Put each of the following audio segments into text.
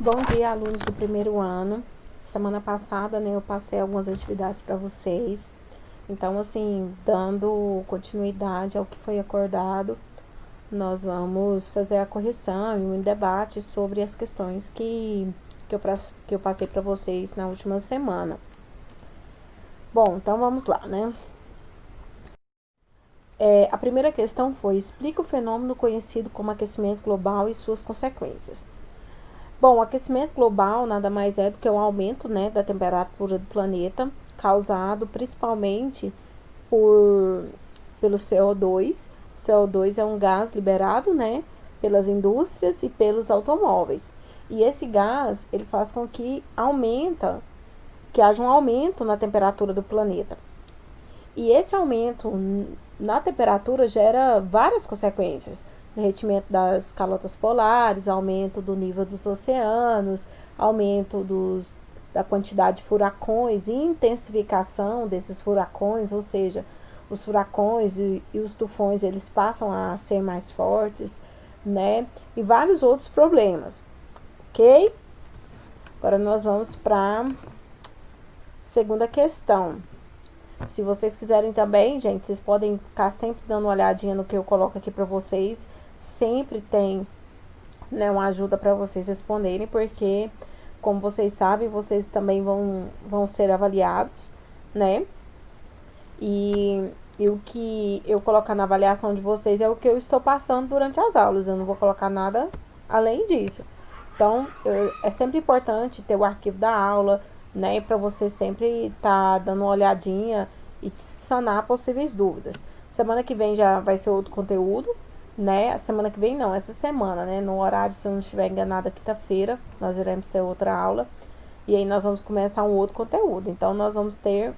Bom dia, alunos do primeiro ano. Semana passada, né, eu passei algumas atividades para vocês. Então, assim, dando continuidade ao que foi acordado, nós vamos fazer a correção e um debate sobre as questões que eu passei para vocês na última semana. Bom, então vamos lá, né? A primeira questão foi: explica o fenômeno conhecido como aquecimento global e suas consequências. Bom, o aquecimento global nada mais é do que o aumento, né, da temperatura do planeta, causado principalmente pelo CO2. O CO2 é um gás liberado, né, pelas indústrias e pelos automóveis. E esse gás, ele faz com que haja um aumento na temperatura do planeta. E esse aumento na temperatura gera várias consequências: derretimento das calotas polares, aumento do nível dos oceanos, aumento da quantidade de furacões, intensificação desses furacões, ou seja, os furacões e os tufões, eles passam a ser mais fortes, né? E vários outros problemas, ok? Agora nós vamos para a segunda questão. Se vocês quiserem também, gente, vocês podem ficar sempre dando uma olhadinha no que eu coloco aqui para vocês. Sempre tem, né, uma ajuda para vocês responderem, porque, como vocês sabem, vocês também vão ser avaliados, né? E o que eu colocar na avaliação de vocês é o que eu estou passando durante as aulas. Eu não vou colocar nada além disso. Então, é sempre importante ter o arquivo da aula, né, para você sempre estar dando uma olhadinha e sanar possíveis dúvidas. Semana que vem já vai ser outro conteúdo, né? Semana que vem não, essa semana, né? No horário, se eu não estiver enganada, quinta-feira, nós iremos ter outra aula. E aí nós vamos começar um outro conteúdo. Então, nós vamos ter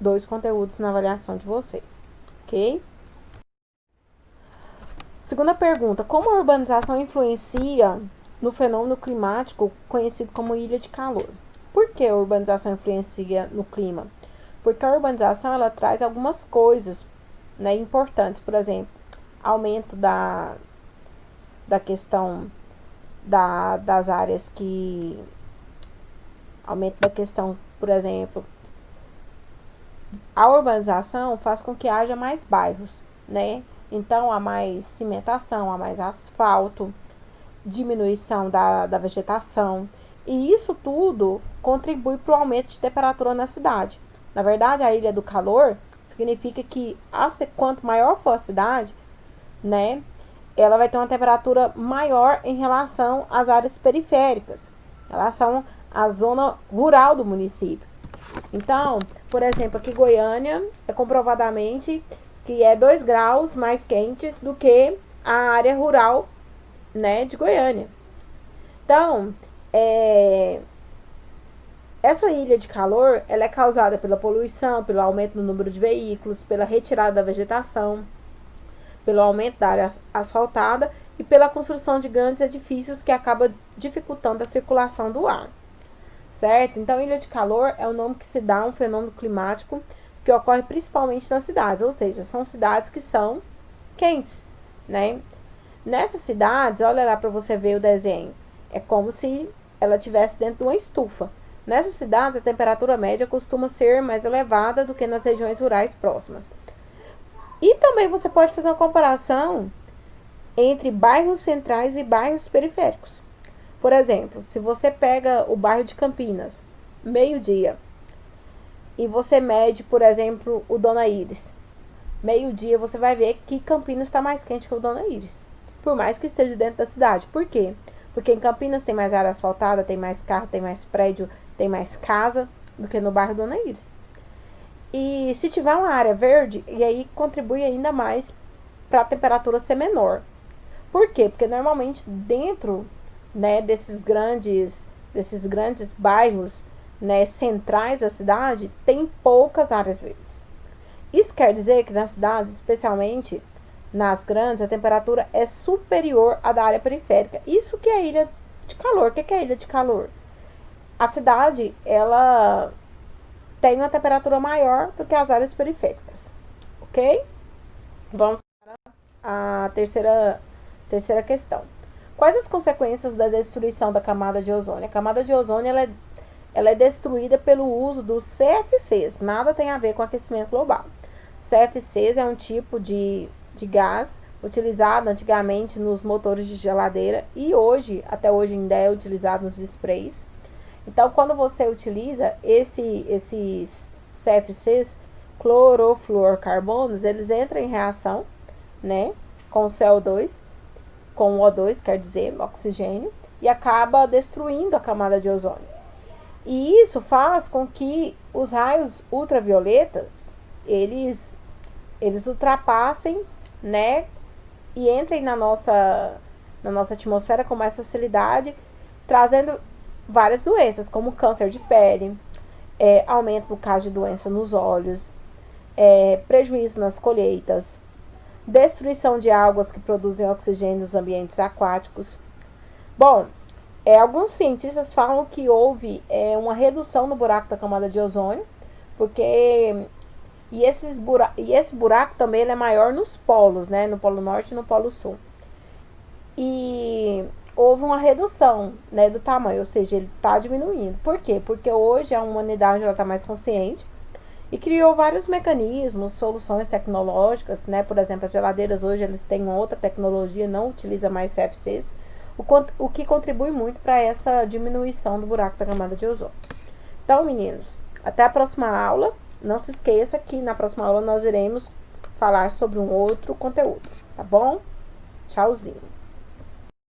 2 conteúdos na avaliação de vocês, ok? Segunda pergunta: como a urbanização influencia no fenômeno climático conhecido como ilha de calor? Por que a urbanização influencia no clima? Porque a urbanização, ela traz algumas coisas, né, importantes. Por exemplo, aumento da questão das áreas que... Aumento da questão, por exemplo, a urbanização faz com que haja mais bairros, né? Então, há mais cimentação, há mais asfalto, diminuição da vegetação. E isso tudo contribui para o aumento de temperatura na cidade. Na verdade, a ilha do calor significa que quanto maior for a cidade, né, ela vai ter uma temperatura maior em relação às áreas periféricas, em relação à zona rural do município. Então, por exemplo, aqui em Goiânia é comprovadamente que é 2 graus mais quentes do que a área rural, né, de Goiânia. Então, essa ilha de calor, ela é causada pela poluição, pelo aumento do número de veículos, pela retirada da vegetação, pelo aumento da área asfaltada e pela construção de grandes edifícios que acaba dificultando a circulação do ar, certo? Então, ilha de calor é o nome que se dá a um fenômeno climático que ocorre principalmente nas cidades, ou seja, são cidades que são quentes, né? Nessas cidades, olha lá para você ver o desenho, é como se ela estivesse dentro de uma estufa. Nessas cidades, a temperatura média costuma ser mais elevada do que nas regiões rurais próximas. E também você pode fazer uma comparação entre bairros centrais e bairros periféricos. Por exemplo, se você pega o bairro de Campinas, meio-dia, e você mede, por exemplo, o Dona Iris, meio-dia, você vai ver que Campinas está mais quente que o Dona Iris, por mais que esteja dentro da cidade. Por quê? Porque em Campinas tem mais área asfaltada, tem mais carro, tem mais prédio, tem mais casa do que no bairro Dona Iris. E se tiver uma área verde, e aí contribui ainda mais para a temperatura ser menor. Por quê? Porque normalmente dentro, né, desses grandes bairros, né, centrais da cidade, tem poucas áreas verdes. Isso quer dizer que nas cidades, especialmente nas grandes, a temperatura é superior à da área periférica. Isso que é ilha de calor. O que é ilha de calor? A cidade, ela tem uma temperatura maior do que as áreas periféricas, ok? Vamos para a terceira questão. Quais as consequências da destruição da camada de ozônio? A camada de ozônio ela é destruída pelo uso dos CFCs, nada tem a ver com aquecimento global. CFCs é um tipo de gás utilizado antigamente nos motores de geladeira e até hoje ainda é utilizado nos sprays. Então, quando você utiliza esses CFCs, clorofluorcarbonos, eles entram em reação, né, com o CO2, com o O2, quer dizer, oxigênio, e acaba destruindo a camada de ozônio. E isso faz com que os raios ultravioletas, eles ultrapassem, né, e entrem na nossa atmosfera com mais facilidade, trazendo várias doenças, como câncer de pele, aumento no caso de doença nos olhos, prejuízo nas colheitas, destruição de algas que produzem oxigênio nos ambientes aquáticos. Bom, alguns cientistas falam que houve uma redução no buraco da camada de ozônio, porque esse buraco também ele é maior nos polos, né, no Polo Norte e no Polo Sul. E houve uma redução, né, do tamanho, ou seja, ele está diminuindo. Por quê? Porque hoje a humanidade está mais consciente e criou vários mecanismos, soluções tecnológicas, né? Por exemplo, as geladeiras hoje eles têm uma outra tecnologia, não utiliza mais CFCs, o que contribui muito para essa diminuição do buraco da camada de ozônio. Então, meninos, até a próxima aula. Não se esqueça que na próxima aula nós iremos falar sobre um outro conteúdo, tá bom? Tchauzinho.